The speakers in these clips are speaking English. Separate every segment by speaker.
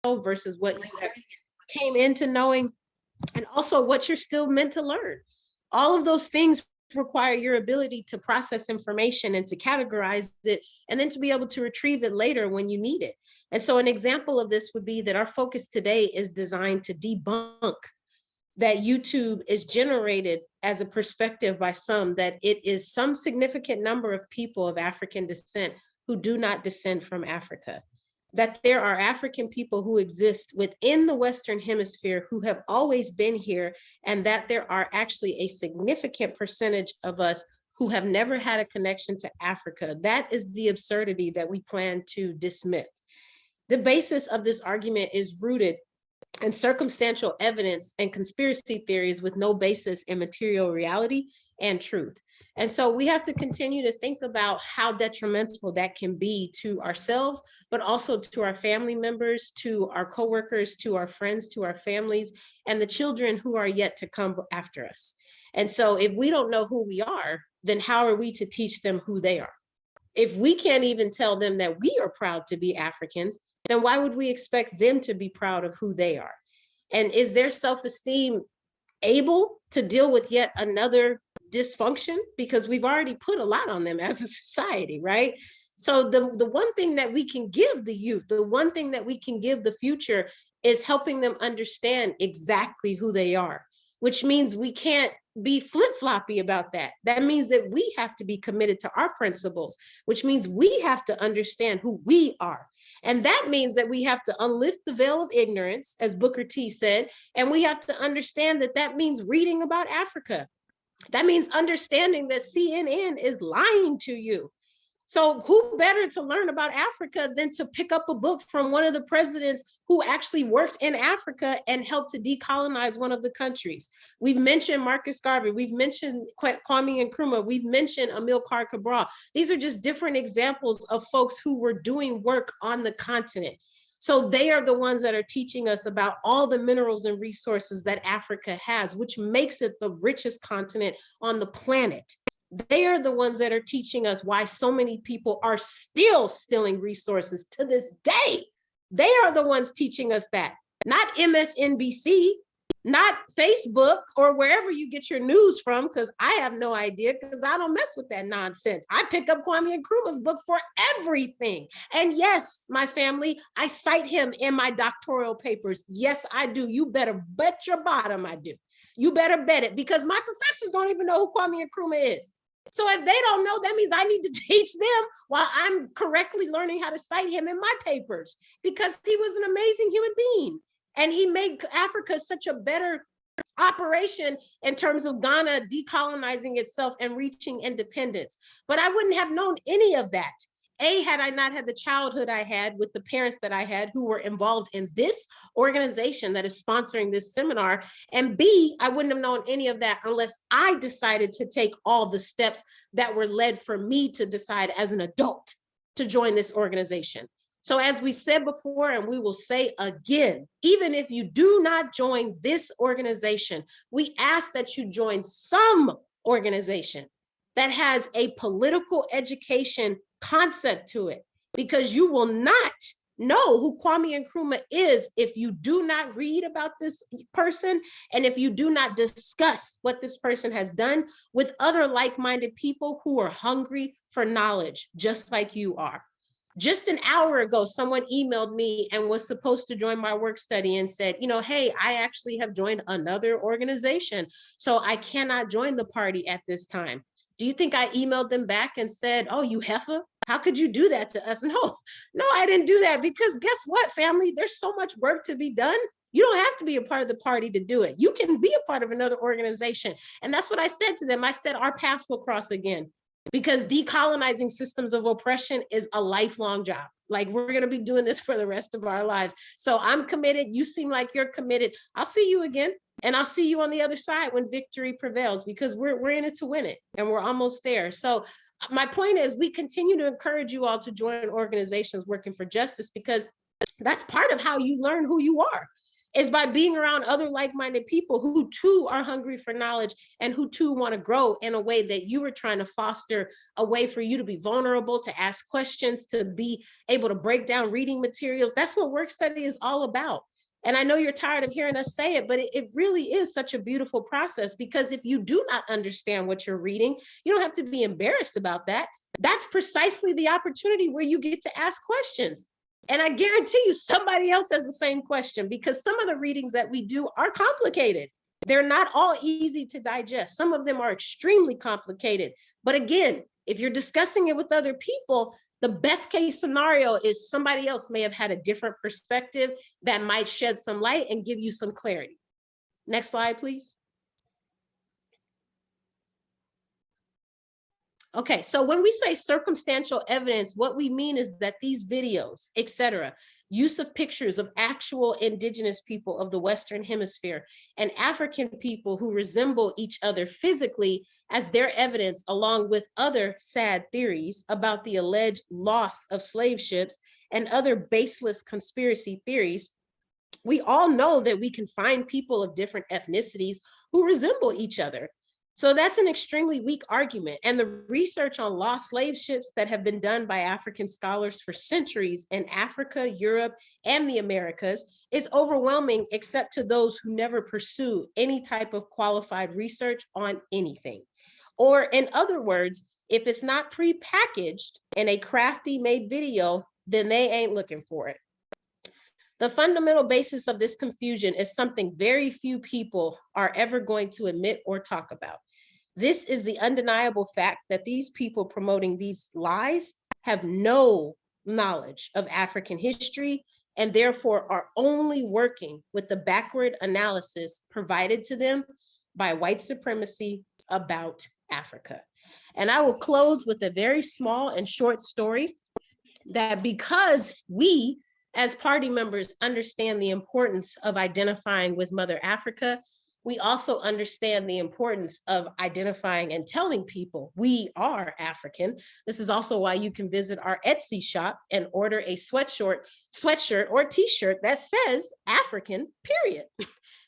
Speaker 1: versus what you have came into knowing, and also what you're still meant to learn. All of those things require your ability to process information and to categorize it, and then to be able to retrieve it later when you need it. And so an example of this would be that our focus today is designed to debunk that YouTube is generated as a perspective by some that it is some significant number of people of African descent who do not descend from Africa. That there are African people who exist within the Western Hemisphere who have always been here, and that there are actually a significant percentage of us who have never had a connection to Africa. That is the absurdity that we plan to dismiss. The basis of this argument is rooted and circumstantial evidence and conspiracy theories with no basis in material reality and truth. And so we have to continue to think about how detrimental that can be to ourselves, but also to our family members, to our coworkers, to our friends, to our families, and the children who are yet to come after us. And so if we don't know who we are, then how are we to teach them who they are? If we can't even tell them that we are proud to be Africans, then why would we expect them to be proud of who they are? And is their self-esteem able to deal with yet another dysfunction? Because we've already put a lot on them as a society, right? So the one thing that we can give the youth, the one thing that we can give the future is helping them understand exactly who they are, which means we can't be flip-floppy about that. That means that we have to be committed to our principles, which means we have to understand who we are. And that means that we have to unlift the veil of ignorance, as Booker T said, and we have to understand that that means reading about Africa. That means understanding that CNN is lying to you. So who better to learn about Africa than to pick up a book from one of the presidents who actually worked in Africa and helped to decolonize one of the countries? We've mentioned Marcus Garvey, we've mentioned Kwame Nkrumah, we've mentioned Amilcar Cabral. These are just different examples of folks who were doing work on the continent. So they are the ones that are teaching us about all the minerals and resources that Africa has, which makes it the richest continent on the planet. They are the ones that are teaching us why so many people are still stealing resources to this day. They are the ones teaching us that, not MSNBC, not Facebook or wherever you get your news from, because I have no idea, because I don't mess with that nonsense. I pick up Kwame Nkrumah's book for everything. And yes, my family, I cite him in my doctoral papers. Yes, I do. You better bet your bottom I do. You better bet it, because my professors don't even know who Kwame Nkrumah is. So if they don't know, that means I need to teach them while I'm correctly learning how to cite him in my papers, because he was an amazing human being. And he made Africa such a better operation in terms of Ghana decolonizing itself and reaching independence. But I wouldn't have known any of that. A, had I not had the childhood I had with the parents that I had who were involved in this organization that is sponsoring this seminar. And B, I wouldn't have known any of that unless I decided to take all the steps that were led for me to decide as an adult to join this organization. So as we said before, and we will say again, even if you do not join this organization, we ask that you join some organization that has a political education concept to it, because you will not know who Kwame Nkrumah is if you do not read about this person, and if you do not discuss what this person has done with other like-minded people who are hungry for knowledge, just like you are. Just an hour ago, someone emailed me and was supposed to join my work study and said, hey, I actually have joined another organization, so I cannot join the party at this time. Do you think I emailed them back and said, oh, you heifer, how could you do that to us? No, I didn't do that, because guess what, family? There's so much work to be done. You don't have to be a part of the party to do it. You can be a part of another organization. And that's what I said to them. I said, our paths will cross again, because decolonizing systems of oppression is a lifelong job. Like, we're going to be doing this for the rest of our lives. So I'm committed. You seem like you're committed. I'll see you again. And I'll see you on the other side when victory prevails, because we're in it to win it, and we're almost there. So my point is, we continue to encourage you all to join organizations working for justice, because that's part of how you learn who you are. is by being around other like-minded people who too are hungry for knowledge and who too want to grow in a way that you were trying to foster, a way for you to be vulnerable, to ask questions, to be able to break down reading materials. That's what work study is all about. And I know you're tired of hearing us say it, but it really is such a beautiful process, because if you do not understand what you're reading, you don't have to be embarrassed about that. That's precisely the opportunity where you get to ask questions. And I guarantee you somebody else has the same question, because some of the readings that we do are complicated. They're not all easy to digest. Some of them are extremely complicated. But again, if you're discussing it with other people, the best case scenario is somebody else may have had a different perspective that might shed some light and give you some clarity. Next slide, please. Okay, so when we say circumstantial evidence, what we mean is that these videos, etc., use of pictures of actual indigenous people of the Western Hemisphere and African people who resemble each other physically as their evidence, along with other sad theories about the alleged loss of slave ships and other baseless conspiracy theories. We all know that we can find people of different ethnicities who resemble each other. So that's an extremely weak argument. And the research on lost slave ships that have been done by African scholars for centuries in Africa, Europe, and the Americas is overwhelming, except to those who never pursue any type of qualified research on anything. Or in other words, if it's not pre-packaged in a crafty made video, then they ain't looking for it. The fundamental basis of this confusion is something very few people are ever going to admit or talk about. This is the undeniable fact that these people promoting these lies have no knowledge of African history and therefore are only working with the backward analysis provided to them by white supremacy about Africa. And I will close with a very small and short story that, because we as party members understand the importance of identifying with Mother Africa, we also understand the importance of identifying and telling people we are African. This is also why you can visit our Etsy shop and order a sweatshirt or t-shirt that says African, period.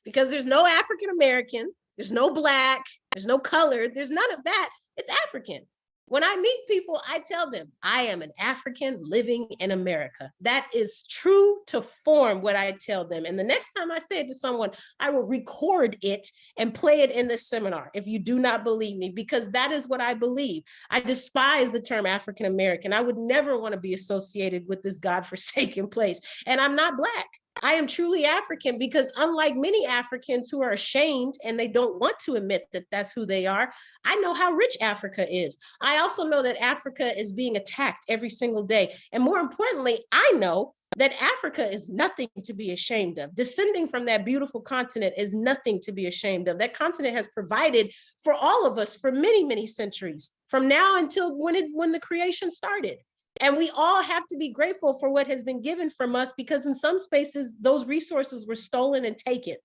Speaker 1: Because there's no African American, there's no Black, there's no colored, there's none of that. It's African. When I meet people, I tell them, I am an African living in America. That is true to form what I tell them. And the next time I say it to someone, I will record it and play it in this seminar if you do not believe me, because that is what I believe. I despise the term African American. I would never want to be associated with this godforsaken place. And I'm not Black. I am truly African, because unlike many Africans who are ashamed and they don't want to admit that that's who they are, I know how rich Africa is. I also know that Africa is being attacked every single day. And more importantly, I know that Africa is nothing to be ashamed of. Descending from that beautiful continent is nothing to be ashamed of. That continent has provided for all of us for many, many centuries, from now until when the creation started. And we all have to be grateful for what has been given from us, because in some spaces, those resources were stolen and taken.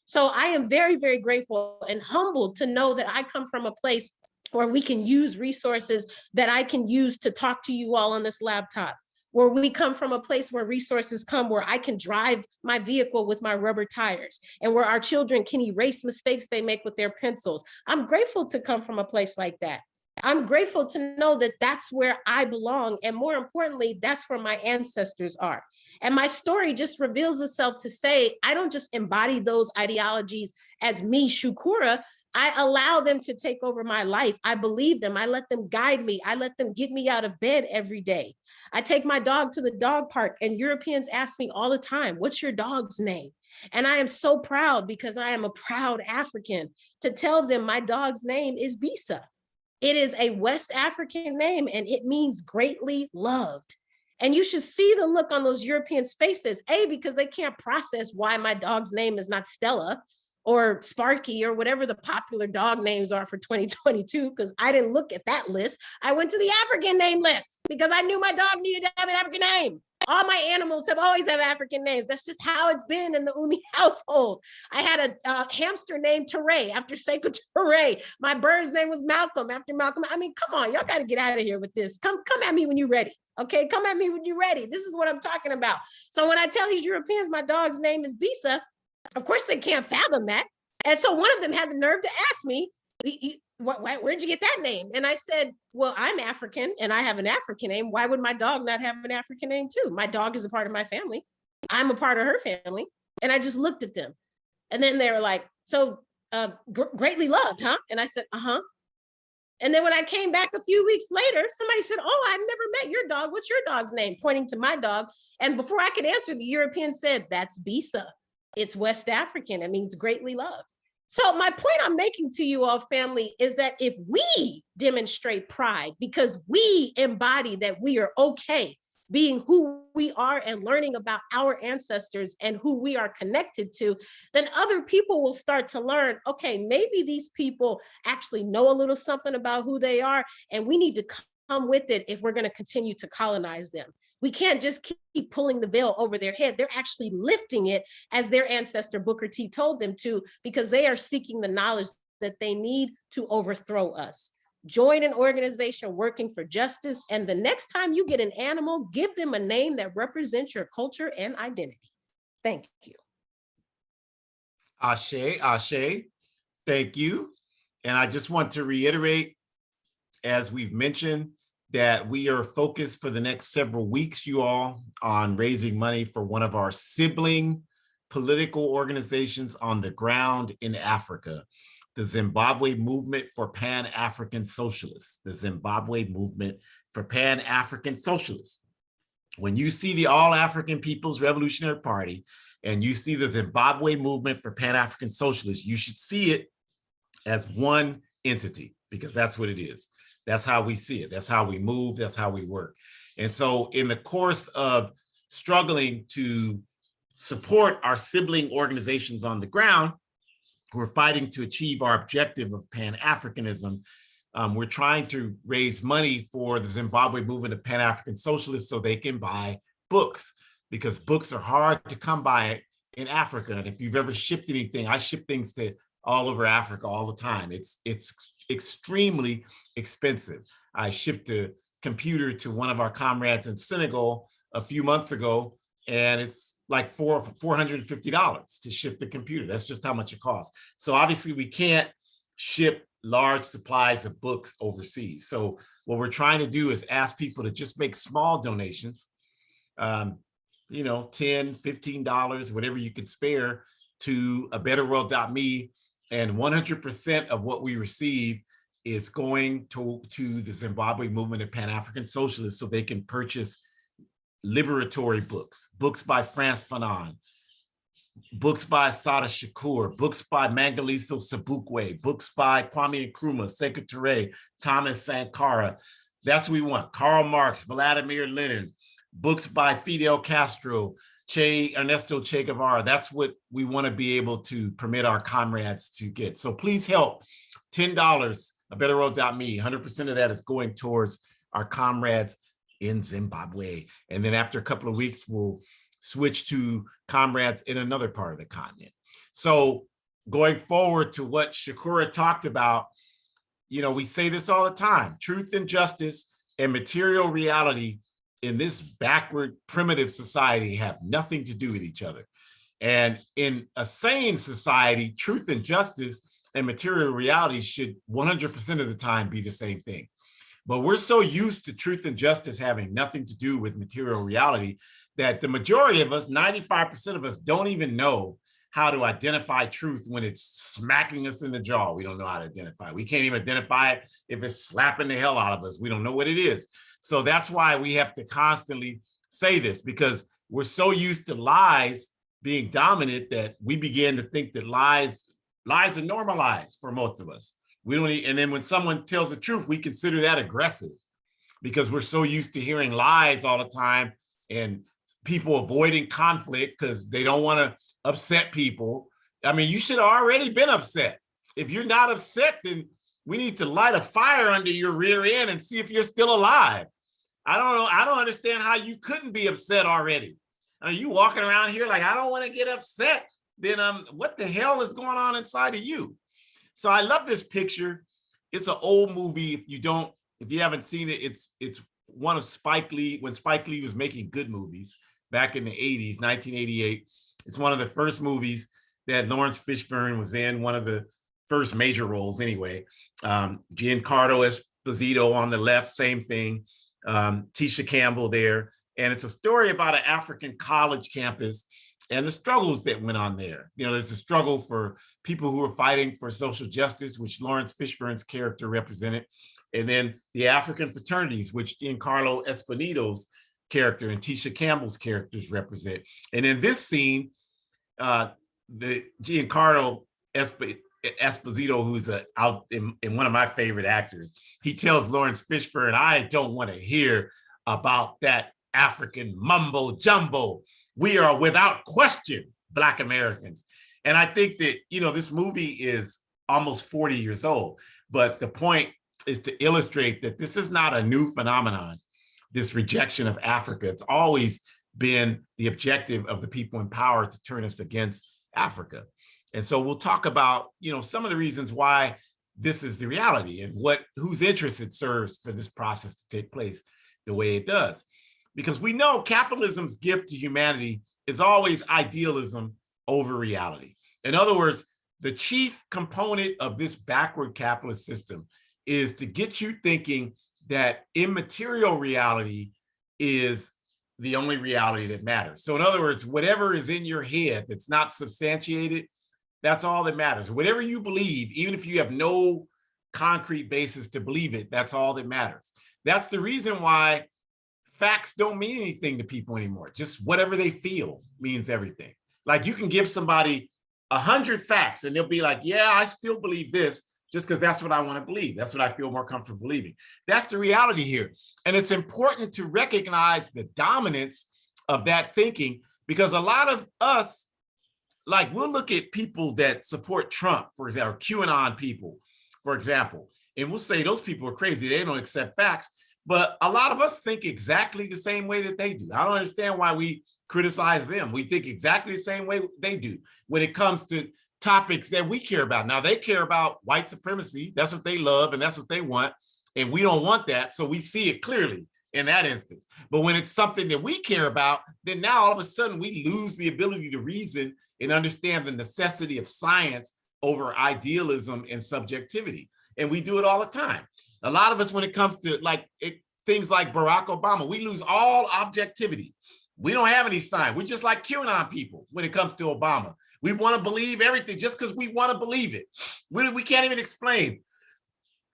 Speaker 1: So I am very, very grateful and humbled to know that I come from a place where we can use resources that I can use to talk to you all on this laptop, where we come from a place where resources come where I can drive my vehicle with my rubber tires, and where our children can erase mistakes they make with their pencils. I'm grateful to come from a place like that. I'm grateful to know that that's where I belong. And more importantly, that's where my ancestors are. And my story just reveals itself to say, I don't just embody those ideologies as me, Shukura. I allow them to take over my life. I believe them. I let them guide me. I let them get me out of bed every day. I take my dog to the dog park, and Europeans ask me all the time, what's your dog's name? And I am so proud, because I am a proud African, to tell them my dog's name is Bisa. It is a West African name, and it means greatly loved. And you should see the look on those Europeans' faces, because they can't process why my dog's name is not Stella or Sparky or whatever the popular dog names are for 2022, because I didn't look at that list. I went to the African name list because I knew my dog needed to have an African name. All my animals have always had African names. That's just how it's been in the Umi household. I had a hamster named Teray after Sekou Touré. My bird's name was Malcolm after Malcolm. I mean, come on, y'all got to get out of here with this. Come at me when you're ready. Okay, come at me when you're ready. This is what I'm talking about. So when I tell these Europeans my dog's name is Bisa, Of course, they can't fathom that. And so one of them had the nerve to ask me, where'd you get that name? And I said, well, I'm African and I have an African name. Why would my dog not have an African name too? My dog is a part of my family. I'm a part of her family. And I just looked at them. And then they were like, so greatly loved, huh? And I said, uh-huh. And then when I came back a few weeks later, somebody said, oh, I've never met your dog. What's your dog's name? Pointing to my dog. And before I could answer, the European said, that's Bisa. It's West African. It means greatly loved. So my point I'm making to you all, family, is that if we demonstrate pride because we embody that we are okay being who we are and learning about our ancestors and who we are connected to, then other people will start to learn, okay, maybe these people actually know a little something about who they are, and we need to come with it if we're going to continue to colonize them. We can't just keep pulling the veil over their head. They're actually lifting it as their ancestor Booker T told them to, because they are seeking the knowledge that they need to overthrow us. Join an organization working for justice, and the next time you get an animal, give them a name that represents your culture and identity. Thank you.
Speaker 2: Ashe, Ashe, thank you. And I just want to reiterate, as we've mentioned, that we are focused for the next several weeks, you all, on raising money for one of our sibling political organizations on the ground in Africa, the Zimbabwe Movement for Pan-African Socialists, the Zimbabwe Movement for Pan-African Socialists. When you see the All-African People's Revolutionary Party and you see the Zimbabwe Movement for Pan-African Socialists, you should see it as one entity, because that's what it is. That's how we see it. That's how we move. That's how we work. And so in the course of struggling to support our sibling organizations on the ground, we're fighting to achieve our objective of Pan-Africanism. We're trying to raise money for the Zimbabwe Movement of Pan-African Socialists so they can buy books, because books are hard to come by in Africa. And if you've ever shipped anything, I ship things to all over Africa all the time. It's extremely expensive. I shipped a computer to one of our comrades in Senegal a few months ago, and it's like $450 to ship the computer. That's just how much it costs. So obviously we can't ship large supplies of books overseas. So what we're trying to do is ask people to just make small donations, $10, $15, whatever you can spare, to a betterworld.me. And 100% of what we receive is going to the Zimbabwe Movement of Pan-African Socialists so they can purchase liberatory books, books by Frantz Fanon, books by Sada Shakur, books by Mangaliso Sobukwe, books by Kwame Nkrumah, Sekou Touré, Thomas Sankara. That's what we want. Karl Marx, Vladimir Lenin, books by Fidel Castro, Ernesto Che Guevara. That's what we want to be able to permit our comrades to get. So please help. $10, a betterworld.me. 100% of that is going towards our comrades in Zimbabwe. And then after a couple of weeks, we'll switch to comrades in another part of the continent. So going forward to what Shakura talked about, we say this all the time: truth and justice and material reality in this backward, primitive society have nothing to do with each other. And in a sane society, truth and justice and material reality should 100% of the time be the same thing. But we're so used to truth and justice having nothing to do with material reality that the majority of us, 95% of us, don't even know how to identify truth when it's smacking us in the jaw. We don't know how to identify it. We can't even identify it if it's slapping the hell out of us. We don't know what it is. So that's why we have to constantly say this, because we're so used to lies being dominant that we begin to think that lies are normalized for most of us. We don't, and then when someone tells the truth, we consider that aggressive because we're so used to hearing lies all the time and people avoiding conflict because they don't want to upset people. I mean, you should have already been upset. If you're not upset, then we need to light a fire under your rear end and see if you're still alive. I don't know. I don't understand how you couldn't be upset already. Are you walking around here like, I don't want to get upset? Then what the hell is going on inside of you? So I love this picture. It's an old movie. If you haven't seen it, it's one of Spike Lee, when Spike Lee was making good movies back in the 80s, 1988. It's one of the first movies. that Lawrence Fishburne was in, one of the first major roles anyway. Giancarlo Esposito on the left, same thing. Tisha Campbell there. And it's a story about an African college campus and the struggles that went on there. You know, there's a struggle for people who are fighting for social justice, which Lawrence Fishburne's character represented. And then the African fraternities, which Giancarlo Esposito's character and Tisha Campbell's characters represent. And in this scene, the Giancarlo Esposito, who's out in one of my favorite actors, he tells Lawrence Fishburne, I don't want to hear about that African mumbo jumbo. We are without question Black Americans. And I think that, you know, this movie is almost 40 years old, but the point is to illustrate that this is not a new phenomenon, this rejection of Africa. It's always been the objective of the people in power to turn us against Africa. And so we'll talk about, you know, some of the reasons why this is the reality and whose interest it serves for this process to take place the way it does. Because we know capitalism's gift to humanity is always idealism over reality. In other words, the chief component of this backward capitalist system is to get you thinking that immaterial reality is the only reality that matters. So in other words, whatever is in your head that's not substantiated, that's all that matters. Whatever you believe, even if you have no concrete basis to believe it, that's all that matters. That's the reason why facts don't mean anything to people anymore. Just whatever they feel means everything. Like you can give somebody 100 facts and they'll be like, yeah, I still believe this just because that's what I want to believe. That's what I feel more comfortable believing. That's the reality here. And it's important to recognize the dominance of that thinking, because a lot of us, like we'll look at people that support Trump, for example, or QAnon people, for example, and we'll say those people are crazy. They don't accept facts. But a lot of us think exactly the same way that they do. I don't understand why we criticize them. We think exactly the same way they do when it comes to topics that we care about. Now, they care about white supremacy. That's what they love and that's what they want. And we don't want that. So we see it clearly in that instance. But when it's something that we care about, then now all of a sudden we lose the ability to reason and understand the necessity of science over idealism and subjectivity. And we do it all the time. A lot of us, when it comes to things like Barack Obama, we lose all objectivity. We don't have any science. We're just like QAnon people when it comes to Obama. We want to believe everything just because we want to believe it. We can't even explain.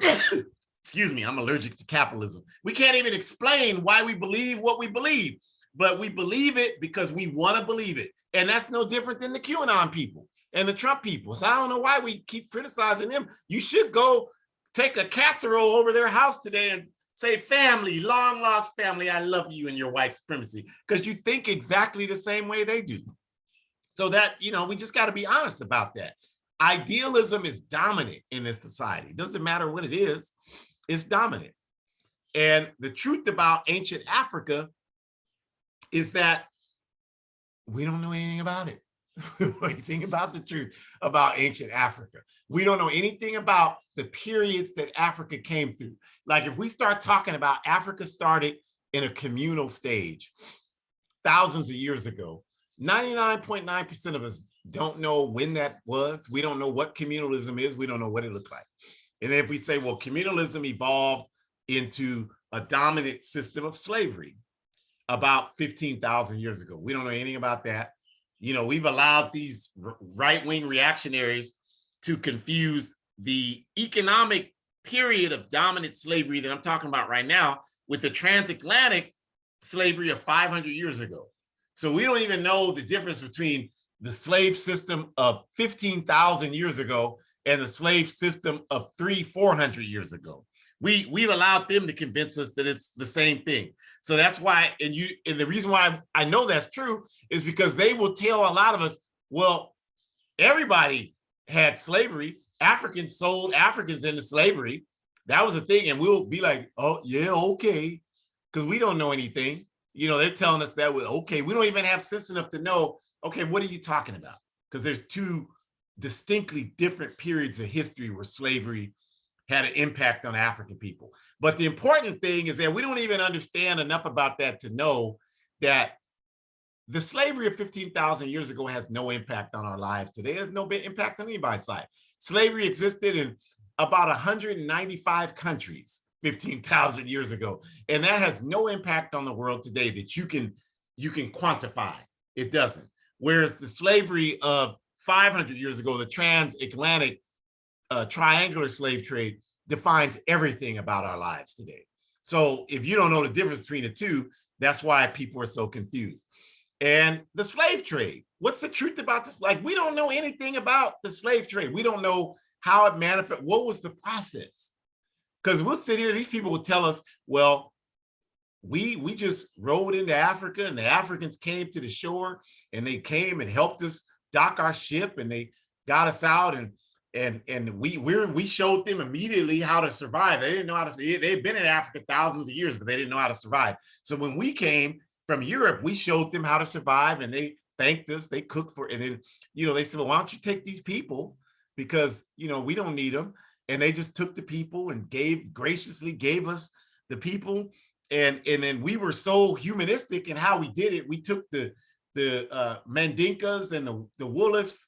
Speaker 2: Excuse me, I'm allergic to capitalism. We can't even explain why we believe what we believe, but we believe it because we want to believe it. And that's no different than the QAnon people and the Trump people. So I don't know why we keep criticizing them. You should go take a casserole over their house today and say, family, long lost family, I love you and your white supremacy, because you think exactly the same way they do. So that, you know, we just got to be honest about that. Idealism is dominant in this society. It doesn't matter what it is, it's dominant. And the truth about ancient Africa is that we don't know anything about it. We don't know anything about the truth about ancient Africa. We don't know anything about the periods that Africa came through. Like if we start talking about Africa started in a communal stage thousands of years ago, 99.9% of us don't know when that was. We don't know what communalism is. We don't know what it looked like. And if we say, well, communalism evolved into a dominant system of slavery about 15,000 years ago. We don't know anything about that. You know, we've allowed these right-wing reactionaries to confuse the economic period of dominant slavery that I'm talking about right now with the transatlantic slavery of 500 years ago. So we don't even know the difference between the slave system of 15,000 years ago and the slave system of 400 years ago. We've allowed them to convince us that it's the same thing. So that's why, and the reason why I know that's true is because they will tell a lot of us, well, everybody had slavery. Africans sold Africans into slavery. That was a thing. And we'll be like, oh, yeah, okay. Because we don't know anything. You know, they're telling us that, well, okay, we don't even have sense enough to know, okay, what are you talking about? Because there's two distinctly different periods of history where slavery had an impact on African people. But the important thing is that we don't even understand enough about that to know that The slavery of 15,000 years ago has no impact on our lives today. It has no impact on anybody's life. Slavery existed in about 195 countries 15,000 years ago. And that has no impact on the world today that you can quantify. It doesn't. Whereas the slavery of 500 years ago, the transatlantic triangular slave trade defines everything about our lives today. So if you don't know the difference between the two, that's why people are so confused. And the slave trade, what's the truth about this? Like, we don't know anything about the slave trade. We don't know how it manifested. What was the process? Because we'll sit here, these people will tell us, well, we just rode into Africa and the Africans came to the shore and they came and helped us dock our ship and they got us out and we showed them immediately how to survive. They didn't know how to. They've been in Africa thousands of years, but they didn't know how to survive. So when we came from Europe, we showed them how to survive, and they thanked us. They cooked for, and then they said, "Well, why don't you take these people because we don't need them." And they just took the people and graciously gave us the people, and then we were so humanistic in how we did it. We took the Mandinkas and the Wolofs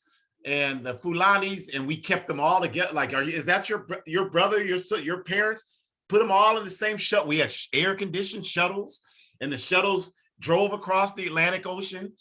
Speaker 2: and the Fulanis, and we kept them all together. Like, is that your brother, your parents? Put them all in the same shuttle. We had air-conditioned shuttles, and the shuttles drove across the Atlantic Ocean,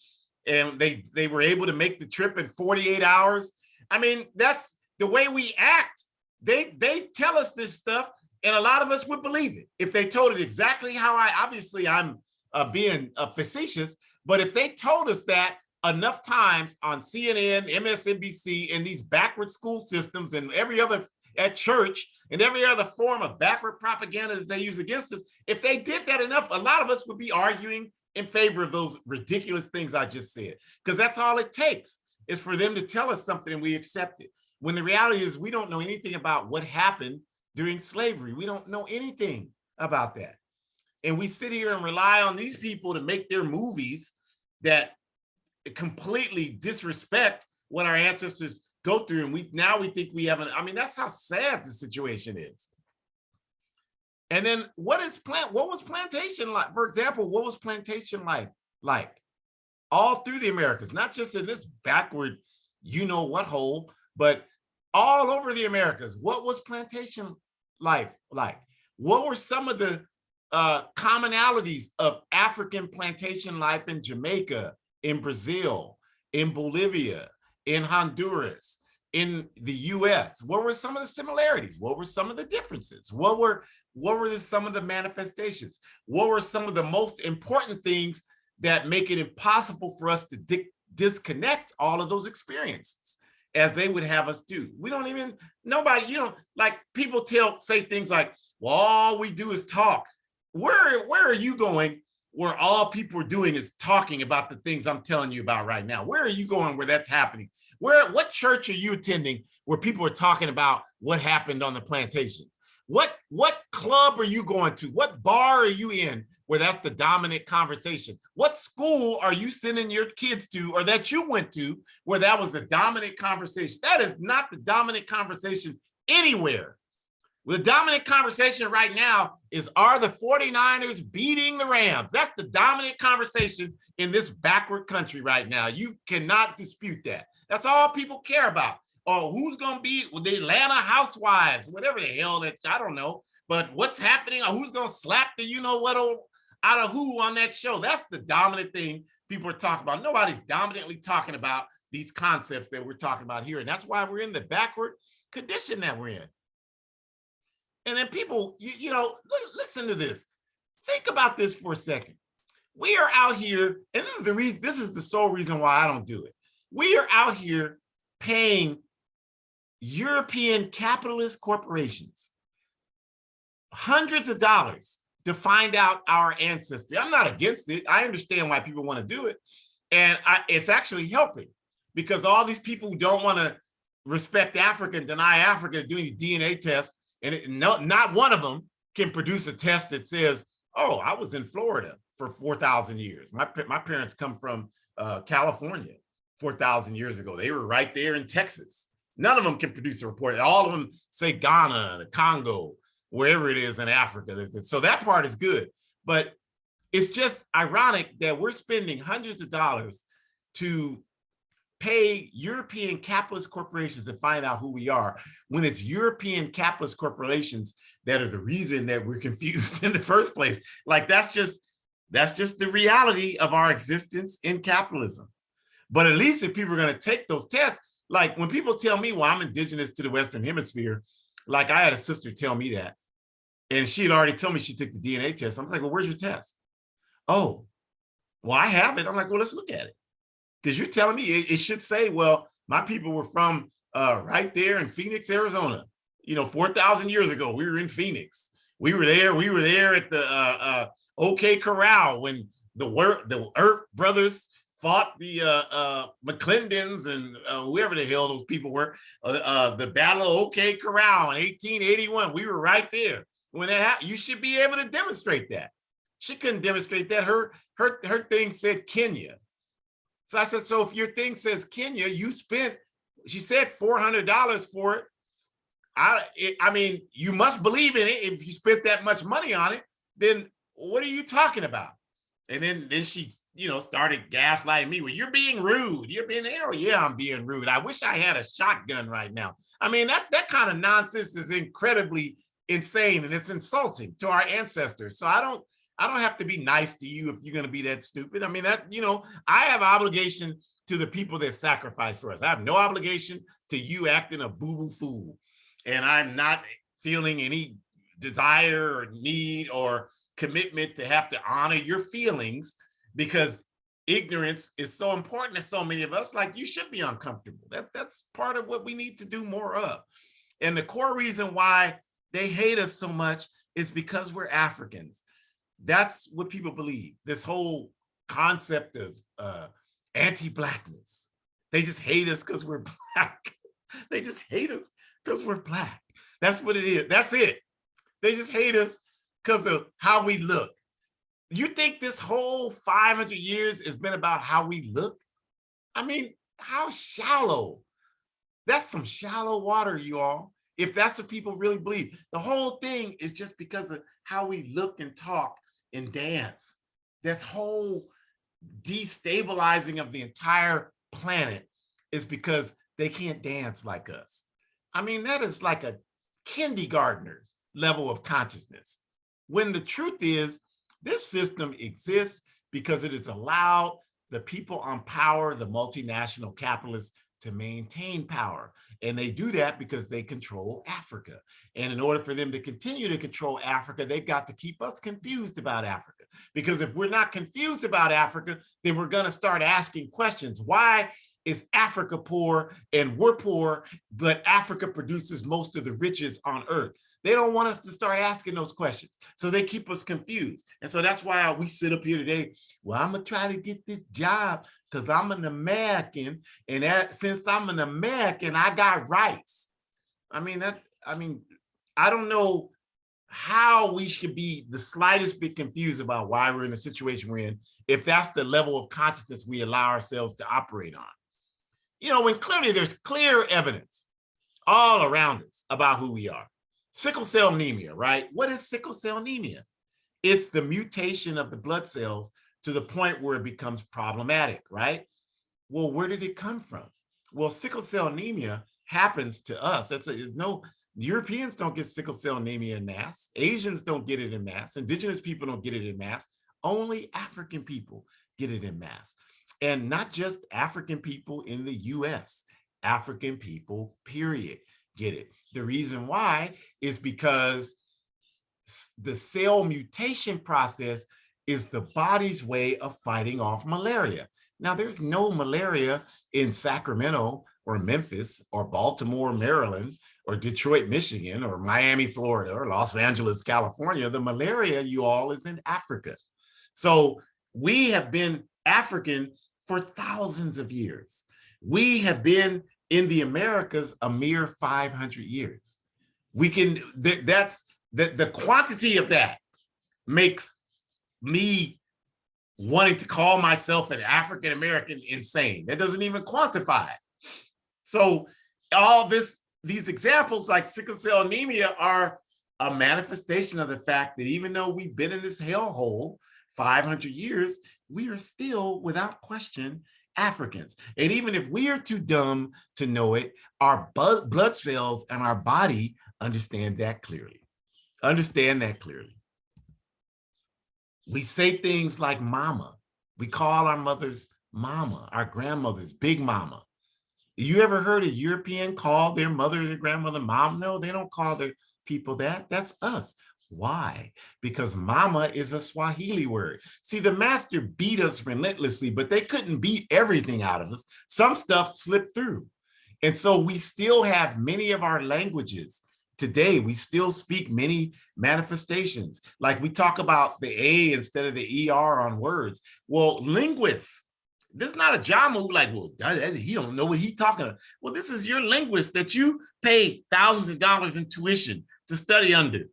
Speaker 2: and they were able to make the trip in 48 hours. I mean, that's the way we act. They tell us this stuff, and a lot of us would believe it if they told it exactly how I'm being facetious, but if they told us that enough times on CNN, MSNBC, and these backward school systems and every other at church and every other form of backward propaganda that they use against us, if they did that enough, a lot of us would be arguing in favor of those ridiculous things I just said, because that's all it takes is for them to tell us something and we accept it. When the reality is we don't know anything about what happened during slavery. We don't know anything about that. And we sit here and rely on these people to make their movies that completely disrespect what our ancestors go through. And we think we have that's how sad the situation is. And then what was plantation like? For example, what was plantation life like all through the Americas, not just in this backward, what hole, but all over the Americas? What was plantation life like? What were some of the commonalities of African plantation life in Jamaica, in Brazil, in Bolivia, in Honduras, in the US? What were some of the similarities? What were some of the differences? What were some of the manifestations? What were some of the most important things that make it impossible for us to disconnect all of those experiences as they would have us do? We don't even, nobody, like people say things like, well, all we do is talk. Where are you going where all people are doing is talking about the things I'm telling you about right now? Where are you going where that's happening? What church are you attending where people are talking about what happened on the plantation? What club are you going to? What bar are you in where that's the dominant conversation? What school are you sending your kids to or that you went to where that was the dominant conversation? That is not the dominant conversation anywhere. The dominant conversation right now is, are the 49ers beating the Rams? That's the dominant conversation in this backward country right now. You cannot dispute that. That's all people care about. Or who's going to be with the Atlanta Housewives, whatever the hell that's, I don't know. But what's happening, or who's going to slap the what out of who on that show? That's the dominant thing people are talking about. Nobody's dominantly talking about these concepts that we're talking about here. And that's why we're in the backward condition that we're in. And then people, listen to this. Think about this for a second. We are out here, and this is the sole reason why I don't do it. We are out here paying European capitalist corporations hundreds of dollars to find out our ancestry. I'm not against it. I understand why people want to do it. And it's actually helping, because all these people who don't want to respect Africa and deny Africa doing these DNA tests, and not one of them can produce a test that says, oh, I was in Florida for 4,000 years. My parents come from California 4,000 years ago. They were right there in Texas. None of them can produce a report. All of them say Ghana, the Congo, wherever it is in Africa. So that part is good. But It's just ironic that we're spending hundreds of dollars to pay European capitalist corporations to find out who we are, when it's European capitalist corporations that are the reason that we're confused in the first place. Like, that's just the reality of our existence in capitalism. But at least if people are going to take those tests, like when people tell me, well, I'm indigenous to the Western Hemisphere, like I had a sister tell me that, and she had already told me she took the DNA test. I was like, well, where's your test? Oh, well, I have it. I'm like, well, let's look at it. Because you're telling me it should say, well, my people were from right there in Phoenix, Arizona. 4,000 years ago, we were in Phoenix. We were there at the OK Corral when the Earp brothers fought the McClendons and whoever the hell those people were. The Battle of OK Corral in 1881. We were right there when that happened. You should be able to demonstrate that. She couldn't demonstrate that. Her thing said Kenya. So I said, so if your thing says Kenya, she said $400 for it. I mean, you must believe in it. If you spent that much money on it, then what are you talking about? And then she, started gaslighting me. Well, you're being rude. You're being, hell yeah, I'm being rude. I wish I had a shotgun right now. I mean, that kind of nonsense is incredibly insane, and it's insulting to our ancestors. So I don't have to be nice to you if you're going to be that stupid. I mean, I have obligation to the people that sacrifice for us. I have no obligation to you acting a boo-boo fool. And I'm not feeling any desire or need or commitment to have to honor your feelings, because ignorance is so important to so many of us. Like, you should be uncomfortable. That's part of what we need to do more of. And the core reason why they hate us so much is because we're Africans. That's what people believe. This whole concept of anti-Blackness. They just hate us because we're Black. They just hate us because we're Black. That's what it is. That's it. They just hate us because of how we look. You think this whole 500 years has been about how we look? I mean, how shallow. That's some shallow water, you all. If that's what people really believe. The whole thing is just because of how we look and talk and dance. That whole destabilizing of the entire planet is because they can't dance like us. I mean, that is like a kindergartner level of consciousness. When the truth is, this system exists because it has allowed the people on power, the multinational capitalists, to maintain power. And they do that because they control Africa. And in order for them to continue to control Africa, they've got to keep us confused about Africa. Because if we're not confused about Africa, then we're going to start asking questions. Why is Africa poor and we're poor, but Africa produces most of the riches on earth? They don't want us to start asking those questions. So they keep us confused. And so that's why we sit up here today. Well, I'm going to try to get this job because I'm an American. And since I'm an American, I got rights. I don't know how we should be the slightest bit confused about why we're in the situation we're in, if that's the level of consciousness we allow ourselves to operate on. When clearly there's clear evidence all around us about who we are. Sickle cell anemia, right? What is sickle cell anemia? It's the mutation of the blood cells to the point where it becomes problematic, right? Well, where did it come from? Well, sickle cell anemia happens to us. Europeans don't get sickle cell anemia in mass. Asians don't get it in mass. Indigenous people don't get it in mass. Only African people get it in mass. And not just African people in the US, African people, period, get it. The reason why is because the cell mutation process is the body's way of fighting off malaria. Now, there's no malaria in Sacramento or Memphis or Baltimore, Maryland, or Detroit, Michigan, or Miami, Florida, or Los Angeles, California. The malaria, you all, is in Africa. So we have been African for thousands of years. We have been in the Americas a mere 500 years. The quantity of that makes me wanting to call myself an African American insane. That doesn't even quantify it. So these examples like sickle cell anemia are a manifestation of the fact that even though we've been in this hellhole 500 years, we are still, without question, Africans. And even if we are too dumb to know it, our blood cells and our body understand that clearly. Understand that clearly. We say things like mama. We call our mothers mama, our grandmothers, big mama. You ever heard a European call their mother or their grandmother mom? No, they don't call their people that. That's us. Why? Because mama is a Swahili word. See, the master beat us relentlessly, but they couldn't beat everything out of us. Some stuff slipped through. And so we still have many of our languages today. We still speak many manifestations. Like we talk about the A instead of the ER on words. Well, linguists, this is not a John who like, well, he don't know what he's talking about. Well, this is your linguist that you paid thousands of dollars in tuition to study under,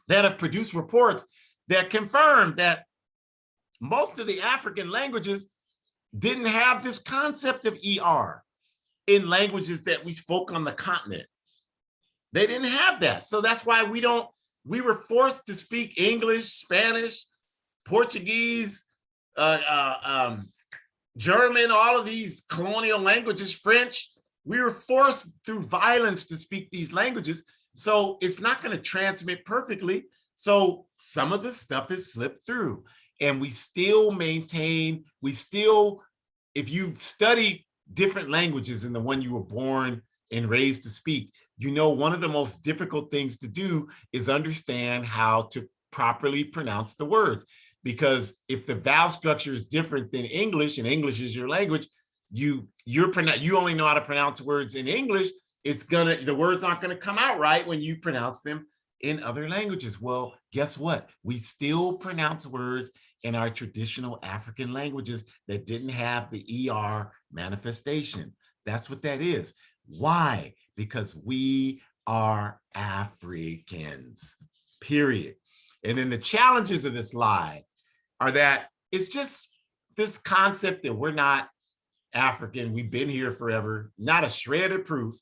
Speaker 2: that have produced reports that confirm that most of the African languages didn't have this concept of ER in languages that we spoke on the continent. They didn't have that. So that's why we were forced to speak English, Spanish, Portuguese, German, all of these colonial languages, French. We were forced through violence to speak these languages. So it's not going to transmit perfectly. So some of the stuff is slipped through, and we still maintain, if you study different languages than the one you were born and raised to speak, you know, one of the most difficult things to do is understand how to properly pronounce the words. Because if the vowel structure is different than English, and English is your language, you only know how to pronounce words in English, the words aren't gonna come out right when you pronounce them in other languages. Well, guess what? We still pronounce words in our traditional African languages that didn't have the ER manifestation. That's what that is. Why? Because we are Africans, period. And then the challenges of this lie are that it's just this concept that we're not African, we've been here forever, not a shred of proof.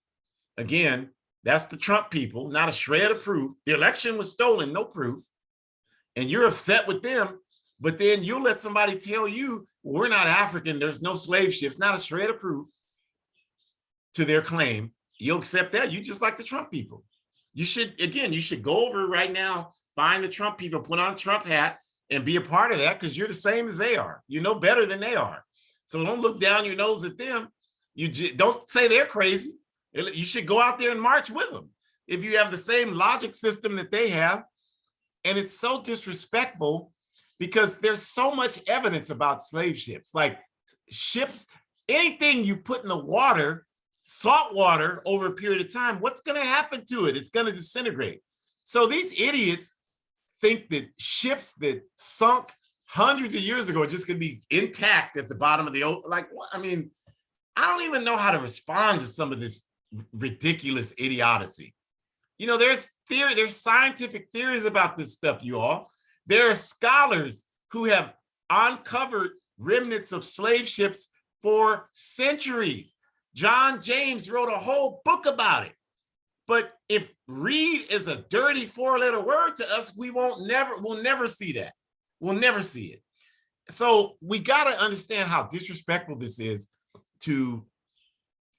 Speaker 2: Again, that's the Trump people, not a shred of proof. The election was stolen, no proof. And you're upset with them, but then you'll let somebody tell you, we're not African, there's no slave ships, not a shred of proof to their claim. You'll accept that. You just like the Trump people. You should go over right now, find the Trump people, put on a Trump hat, and be a part of that, because you're the same as they are. You know better than they are. So don't look down your nose at them. Don't say they're crazy. You should go out there and march with them if you have the same logic system that they have. And it's so disrespectful because there's so much evidence about slave ships. Like ships, anything you put in the water, salt water, over a period of time, what's going to happen to it? It's going to disintegrate. So these idiots think that ships that sunk hundreds of years ago are just going to be intact at the bottom of the ocean. Like, what? I mean, I don't even know how to respond to some of this ridiculous idiocy. You know, there's scientific theories about this stuff, you all. There are scholars who have uncovered remnants of slave ships for centuries. John James wrote a whole book about it. But if read is a dirty four-letter word to us, we'll never see that. We'll never see it. So we got to understand how disrespectful this is to,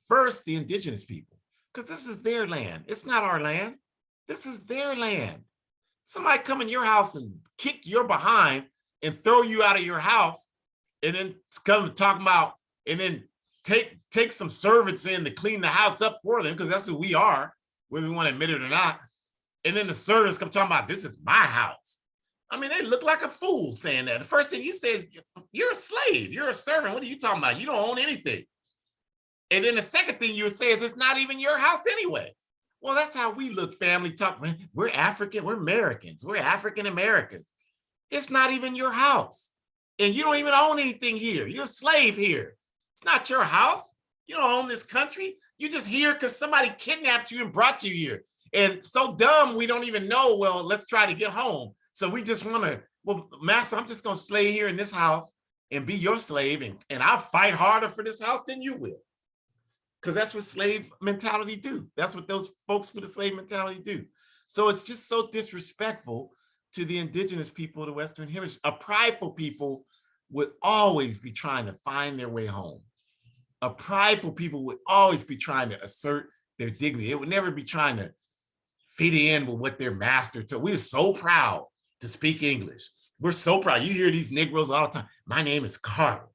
Speaker 2: first, the indigenous people, because this is their land. It's not our land. This is their land. Somebody come in your house and kick your behind and throw you out of your house, and then come talking about, and then take some servants in to clean the house up for them, because that's who we are, whether we want to admit it or not. And then the servants come talking about, this is my house. I mean, they look like a fool saying that. The first thing you say is, you're a slave, you're a servant. What are you talking about? You don't own anything. And then the second thing you would say is, it's not even your house anyway. Well, that's how we look, family talk. We're African, we're Americans, we're African Americans. It's not even your house. And you don't even own anything here. You're a slave here. It's not your house. You don't own this country. You're just here because somebody kidnapped you and brought you here. And so dumb, we don't even know, well, let's try to get home. So we just want to, well, master, I'm just going to slay here in this house and be your slave. And I'll fight harder for this house than you will. Because that's what slave mentality do. That's what those folks with the slave mentality do. So it's just so disrespectful to the indigenous people of the Western Hemisphere. A prideful people would always be trying to find their way home. A prideful people would always be trying to assert their dignity. It would never be trying to fit in with what their master told. We're so proud to speak English. We're so proud. You hear these Negroes all the time. My name is Carl.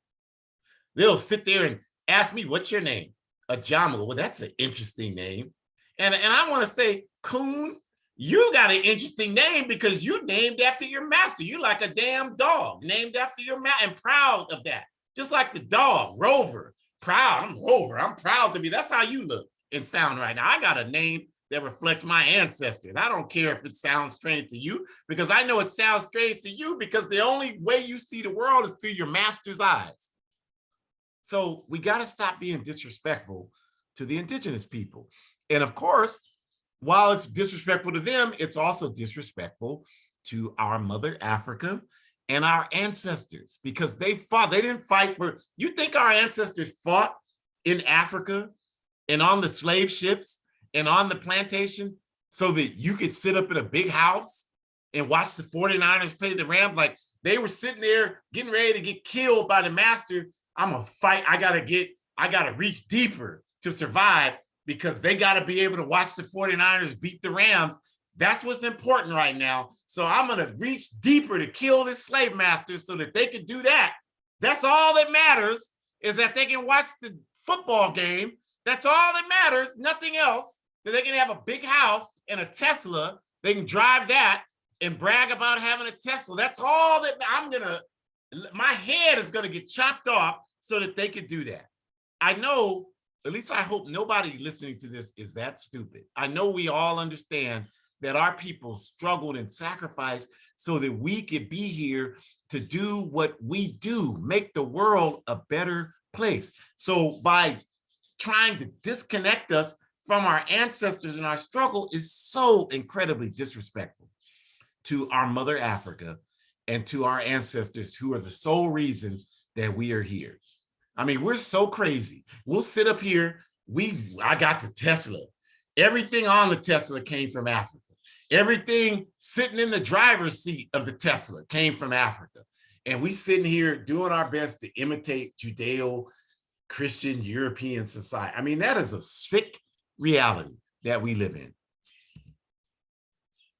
Speaker 2: They'll sit there and ask me, what's your name? Ajama. Well, that's an interesting name. And I want to say, Coon, you got an interesting name because you named after your master. You like a damn dog named after your master, and proud of that. Just like the dog, Rover. Proud. I'm Rover. I'm proud to be. That's how you look and sound right now. I got a name that reflects my ancestors. I don't care if it sounds strange to you, because I know it sounds strange to you because the only way you see the world is through your master's eyes. So we got to stop being disrespectful to the indigenous people. And of course, while it's disrespectful to them, it's also disrespectful to our mother Africa and our ancestors, because they fought. They didn't fight for, you think our ancestors fought in Africa and on the slave ships and on the plantation so that you could sit up in a big house and watch the 49ers play the Rams? Like, they were sitting there getting ready to get killed by the master. I'm gonna fight. I gotta reach deeper to survive, because they gotta be able to watch the 49ers beat the Rams. That's what's important right now. So I'm gonna reach deeper to kill this slave master so that they can do that. That's all that matters, is that they can watch the football game. That's all that matters, nothing else. That they can have a big house and a Tesla. They can drive that and brag about having a Tesla. That's all that my head is gonna get chopped off so that they could do that. I know, at least I hope nobody listening to this is that stupid. I know we all understand that our people struggled and sacrificed so that we could be here to do what we do, make the world a better place. So by trying to disconnect us from our ancestors and our struggle is so incredibly disrespectful to our mother Africa and to our ancestors, who are the sole reason that we are here. I mean, we're so crazy. We'll sit up here. I got the Tesla. Everything on the Tesla came from Africa. Everything sitting in the driver's seat of the Tesla came from Africa. And we sitting here doing our best to imitate Judeo-Christian European society. I mean, that is a sick reality that we live in.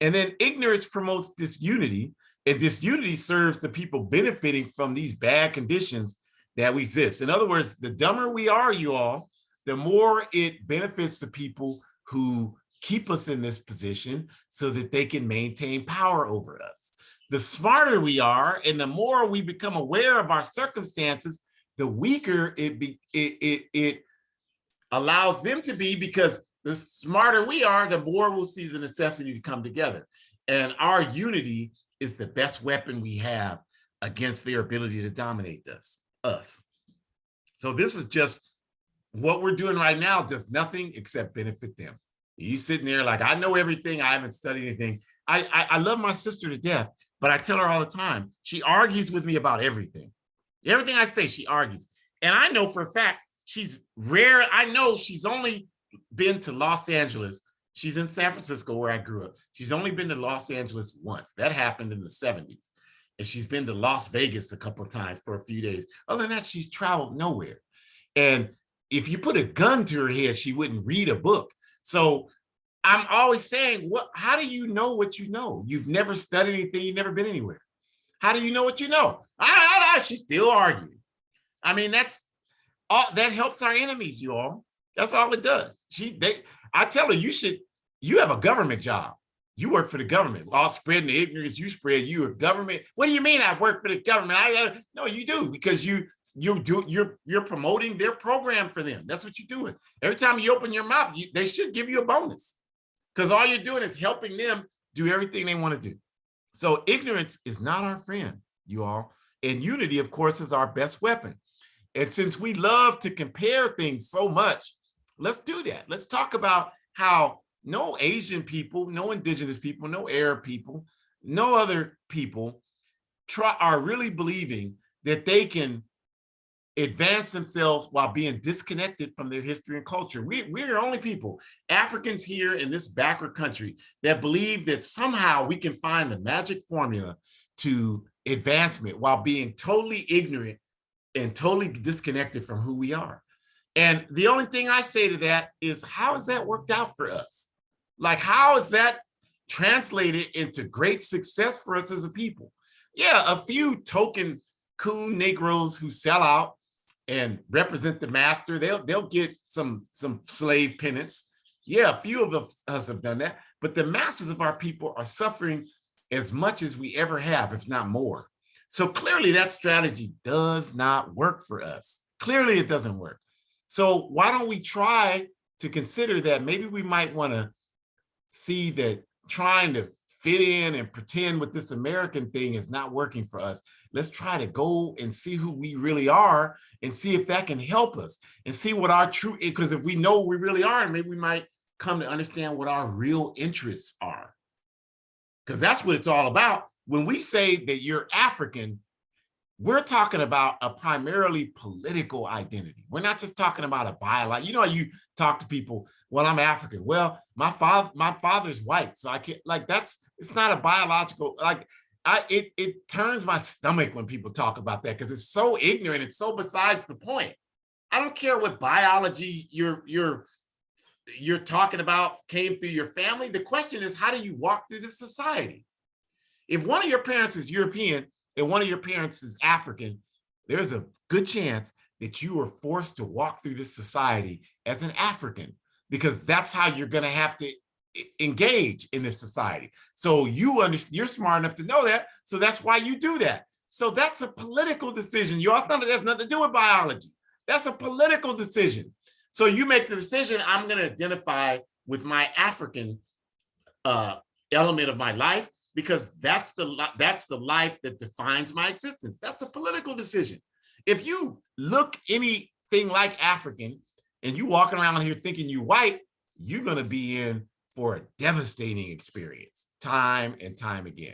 Speaker 2: And then ignorance promotes disunity, and disunity serves the people benefiting from these bad conditions that we exist. In other words, the dumber we are, you all, the more it benefits the people who keep us in this position so that they can maintain power over us. The smarter we are, and the more we become aware of our circumstances, the weaker it allows them to be, because the smarter we are, the more we'll see the necessity to come together. And our unity is the best weapon we have against their ability to dominate us. So this is just what we're doing right now, does nothing except benefit them. You sitting there like, I know everything, I haven't studied anything. I love my sister to death, but I tell her all the time, she argues with me about everything. Everything I say, she argues. And I know for a fact, she's rare. I know she's only been to Los Angeles. She's in San Francisco, where I grew up. She's only been to Los Angeles once. That happened in the 70s. And she's been to Las Vegas a couple of times for a few days. Other than that, she's traveled nowhere. And if you put a gun to her head, she wouldn't read a book. So I'm always saying, how do you know what you know? You've never studied anything. You've never been anywhere. How do you know what you know? She's still arguing. I mean, that's all that helps our enemies, you all. That's all it does. I tell her, you have a government job. You work for the government. All spreading the ignorance you spread, you a government. What do you mean I work for the government? No, you do, because you're promoting their program for them. That's what you're doing. Every time you open your mouth, they should give you a bonus, because all you're doing is helping them do everything they want to do. So ignorance is not our friend, you all. And unity, of course, is our best weapon. And since we love to compare things so much, let's do that. Let's talk about how no Asian people, no indigenous people, no Arab people, no other people are really believing that they can advance themselves while being disconnected from their history and culture. We're the only people, Africans here in this backward country, that believe that somehow we can find the magic formula to advancement while being totally ignorant and totally disconnected from who we are. And the only thing I say to that is, how has that worked out for us? Like, how is that translated into great success for us as a people? Yeah, a few token coon Negroes who sell out and represent the master, they'll get some slave penance. Yeah, a few of us have done that, but the masses of our people are suffering as much as we ever have, if not more. So clearly that strategy does not work for us. Clearly it doesn't work. So why don't we try to consider that maybe we might want to see that trying to fit in and pretend with this American thing is not working for us. Let's try to go and see who we really are and see if that can help us and see what our true, because if we know who we really are, maybe we might come to understand what our real interests are. Because that's what it's all about. When we say that you're African, we're talking about a primarily political identity. We're not just talking about a biological. You know, you talk to people, well, I'm African. Well, my father's white, so I can't, like, it's not a biological, like, it turns my stomach when people talk about that because it's so ignorant. It's so besides the point. I don't care what biology you're talking about came through your family. The question is, how do you walk through this society? If one of your parents is European and one of your parents is African, there's a good chance that you are forced to walk through this society as an African, because that's how you're going to have to engage in this society. So you're smart enough to know that. So that's why you do that. So that's a political decision. That's nothing to do with biology. That's a political decision. So you make the decision, I'm going to identify with my African element of my life, because that's the life that defines my existence. That's a political decision. If you look anything like African and you walking around here thinking you're white, you're going to be in for a devastating experience time and time again,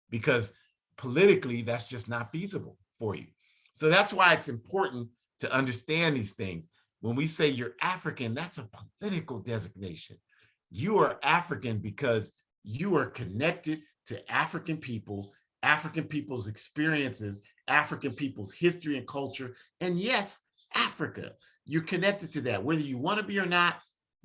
Speaker 2: because politically that's just not feasible for you. So that's why it's important to understand these things. When we say you're African, that's a political designation. You are African because you are connected to African people, African people's experiences, African people's history and culture. And yes, Africa, you're connected to that. Whether you want to be or not,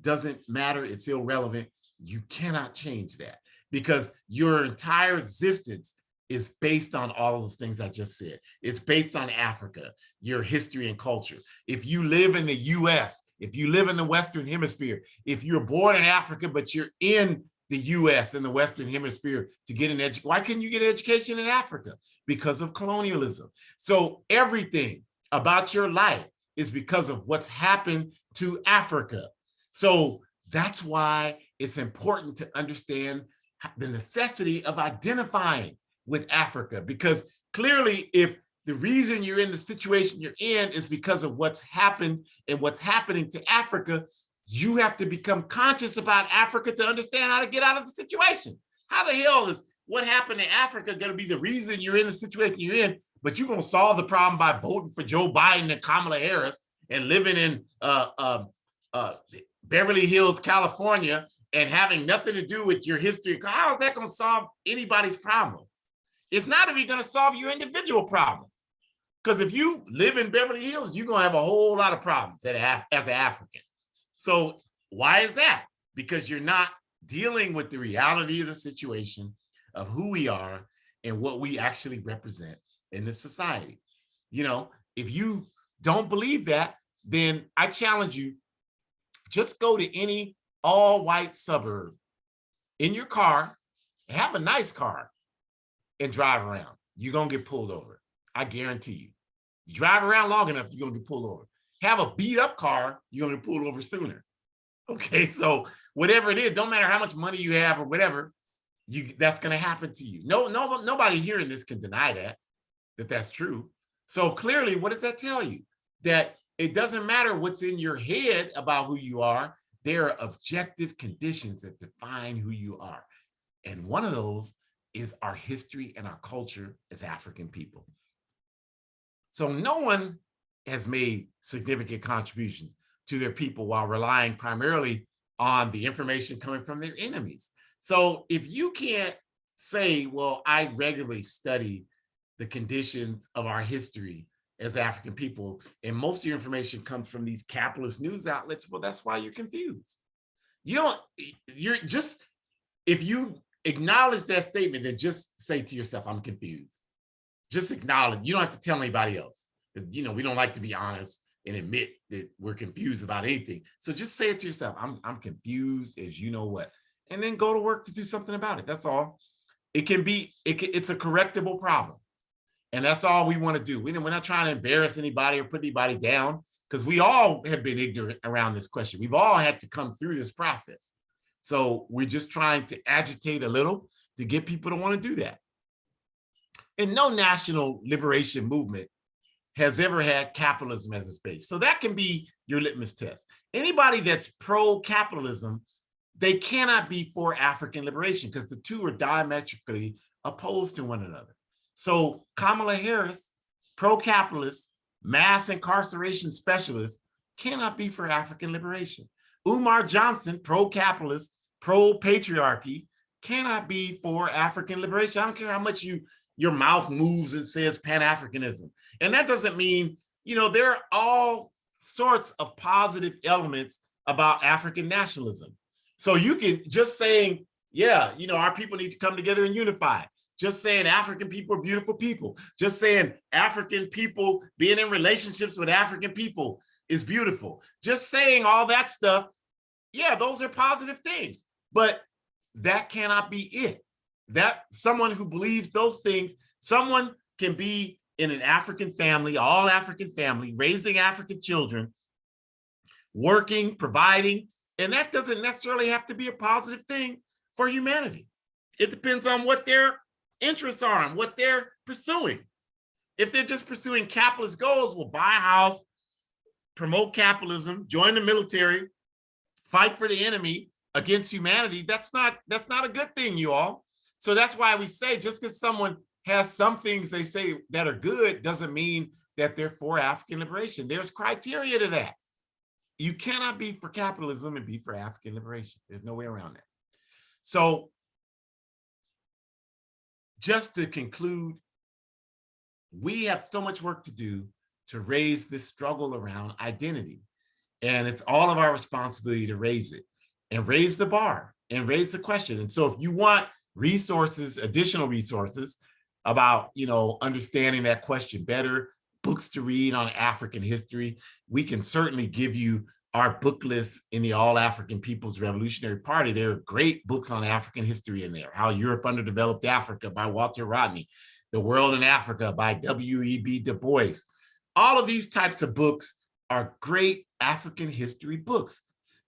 Speaker 2: doesn't matter. It's irrelevant. You cannot change that, because your entire existence is based on all of those things I just said. It's based on Africa, your history and culture. If you live in the US, if you live in the Western Hemisphere, if you're born in Africa, but you're in the US and the Western Hemisphere to get an education, why couldn't you get an education in Africa? Because of colonialism. So everything about your life is because of what's happened to Africa. So that's why it's important to understand the necessity of identifying with Africa, because clearly if the reason you're in the situation you're in is because of what's happened and what's happening to Africa, you have to become conscious about Africa to understand how to get out of the situation. How the hell is what happened to Africa going to be the reason you're in the situation you're in, but you're going to solve the problem by voting for Joe Biden and Kamala Harris and living in Beverly Hills, California, and having nothing to do with your history? How is that going to solve anybody's problem? It's not even going to solve your individual problem. Because if you live in Beverly Hills, you're going to have a whole lot of problems as an African. So why is that? Because you're not dealing with the reality of the situation of who we are and what we actually represent in this society. You know, if you don't believe that, then I challenge you, just go to any all-white suburb in your car, have a nice car, and drive around. You're going to get pulled over. I guarantee you. You drive around long enough, you're going to get pulled over. Have a beat up car, you're going to get pulled over sooner. Okay, so whatever it is, don't matter how much money you have or whatever, that's going to happen to you. Nobody hearing this can deny that that's true. So clearly, what does that tell you? That it doesn't matter what's in your head about who you are. There are objective conditions that define who you are. And one of those is our history and our culture as African people. So no one has made significant contributions to their people while relying primarily on the information coming from their enemies. So if you can't say, well, I regularly study the conditions of our history as African people, and most of your information comes from these capitalist news outlets, well, that's why you're confused. You're just, if you acknowledge that statement, then just say to yourself, I'm confused. Just acknowledge. You don't have to tell anybody else. We don't like to be honest and admit that we're confused about anything. So just say it to yourself. I'm confused as you know what, and then go to work to do something about it. That's all. It's a correctable problem. And that's all we want to do. We're not trying to embarrass anybody or put anybody down, because we all have been ignorant around this question. We've all had to come through this process. So we're just trying to agitate a little to get people to want to do that. And no national liberation movement has ever had capitalism as its base. So that can be your litmus test. Anybody that's pro-capitalism, they cannot be for African liberation, because the two are diametrically opposed to one another. So Kamala Harris, pro-capitalist, mass incarceration specialist, cannot be for African liberation. Umar Johnson, pro-capitalist, pro-patriarchy, cannot be for African liberation. I don't care how much your mouth moves and says Pan-Africanism. And that doesn't mean, there are all sorts of positive elements about African nationalism. So you can just saying, yeah, our people need to come together and unify. Just saying African people are beautiful people. Just saying African people being in relationships with African people is beautiful. Just saying all that stuff, yeah, those are positive things. But that cannot be it. That someone who believes those things, someone can be in an African family, all African family, raising African children, working, providing, and that doesn't necessarily have to be a positive thing for humanity. It depends on what their interests are and what they're pursuing. If they're just pursuing capitalist goals, well, buy a house, promote capitalism, join the military, fight for the enemy against humanity, that's not a good thing, you all. So that's why we say, just because someone has some things they say that are good doesn't mean that they're for African liberation. There's criteria to that. You cannot be for capitalism and be for African liberation. There's no way around that. So just to conclude, we have so much work to do to raise this struggle around identity. And it's all of our responsibility to raise it and raise the bar and raise the question. And so if you want resources, additional resources about, understanding that question better, books to read on African history, we can certainly give you our book list in the All African People's Revolutionary Party. There are great books on African history in there. How Europe Underdeveloped Africa by Walter Rodney, The World in Africa by W.E.B. Du Bois. All of these types of books are great African history books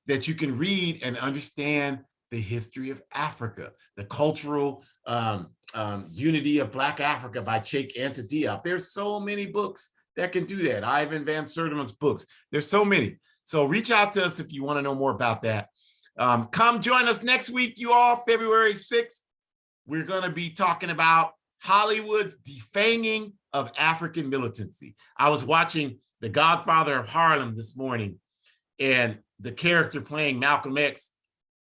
Speaker 2: that you can read and understand the history of Africa, the cultural unity of Black Africa by Cheikh Anta Diop. There's so many books that can do that. Ivan Van Sertima's books. There's so many. So reach out to us if you want to know more about that. Come join us next week, you all, February 6th. We're going to be talking about Hollywood's defanging of African militancy. I was watching The Godfather of Harlem this morning, and the character playing Malcolm X,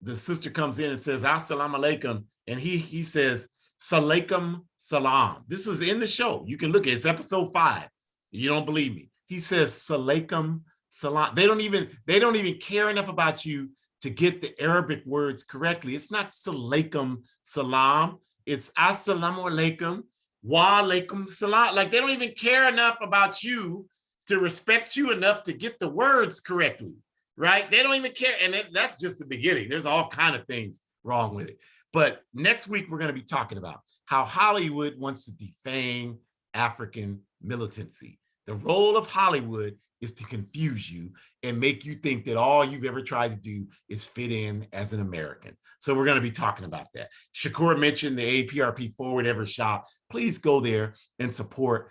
Speaker 2: the sister comes in and says, Assalamu alaikum, and he says, Salaikum salam. This is in the show. You can look at it. It's episode 5. You don't believe me. He says, Salaikum salam. They don't even care enough about you to get the Arabic words correctly. It's not Salaikum salam. It's Assalamu alaikum wa alaikum salam. Like, they don't even care enough about you to respect you enough to get the words correctly, right? They don't even care. And that's just the beginning. There's all kinds of things wrong with it. But next week, we're going to be talking about how Hollywood wants to defang African militancy. The role of Hollywood is to confuse you and make you think that all you've ever tried to do is fit in as an American. So we're going to be talking about that. Shakur mentioned the APRP Forward Ever Shop. Please go there and support.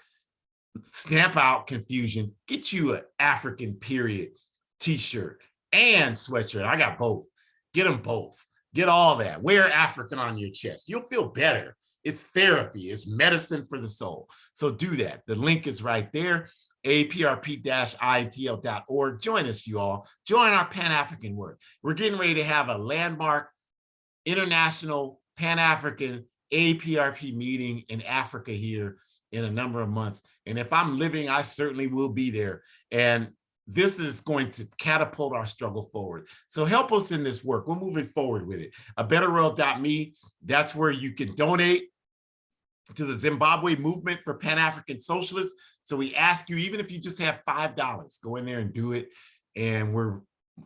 Speaker 2: Stamp out confusion. Get you an African period t-shirt and sweatshirt. I got both. Get them both. Get all that. Wear African on your chest. You'll feel better. It's therapy. It's medicine for the soul. So do that. The link is right there. APRP-ITL.org. Join us, you all. Join our Pan-African work. We're getting ready to have a landmark international Pan-African APRP meeting in Africa here in a number of months. And if I'm living, I certainly will be there. And this is going to catapult our struggle forward. So help us in this work. We're moving forward with it. abetterworld.me, that's where you can donate to the Zimbabwe movement for Pan-African Socialists. So we ask you, even if you just have $5, go in there and do it. And we're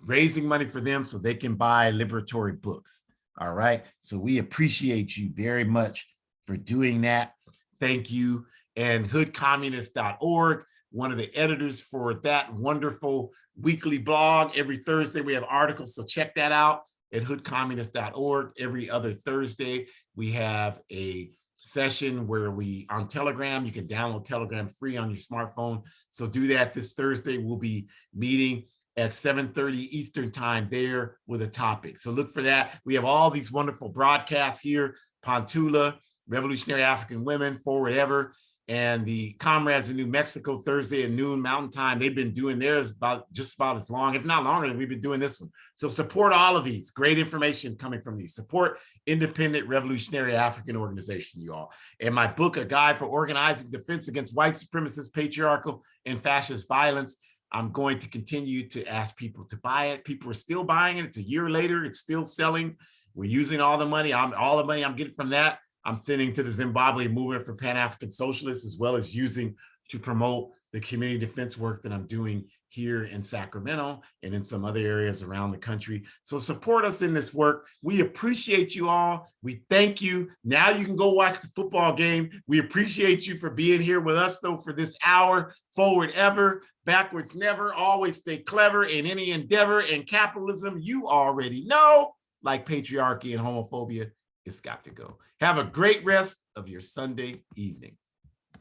Speaker 2: raising money for them so they can buy liberatory books. All right. So we appreciate you very much for doing that. Thank you. And hoodcommunist.org, one of the editors for that wonderful weekly blog. Every Thursday we have articles, so check that out at hoodcommunist.org. Every other Thursday we have a session where we on Telegram. You can download Telegram free on your smartphone. So do that. This Thursday we'll be meeting at 7:30 Eastern time there with a topic. So look for that. We have all these wonderful broadcasts here, Pontula, Revolutionary African Women, Forward Ever, and the Comrades in New Mexico, Thursday at noon Mountain Time. They've been doing theirs just about as long, if not longer, than we've been doing this one. So support all of these. Great information coming from these. Support independent revolutionary African organization, you all. And my book, A Guide for Organizing Defense Against White Supremacist, Patriarchal, and Fascist Violence. I'm going to continue to ask people to buy it. People are still buying it. It's a year later. It's still selling. We're using all the money. All the money I'm getting from that, I'm sending to the Zimbabwe Movement for Pan-African Socialists, as well as using to promote the community defense work that I'm doing here in Sacramento and in some other areas around the country. So support us in this work. We appreciate you all. We thank you. Now you can go watch the football game. We appreciate you for being here with us, though, for this hour. Forward ever, backwards never. Always stay clever in any endeavor, and capitalism, you already know, like patriarchy and homophobia, it's got to go. Have a great rest of your Sunday evening.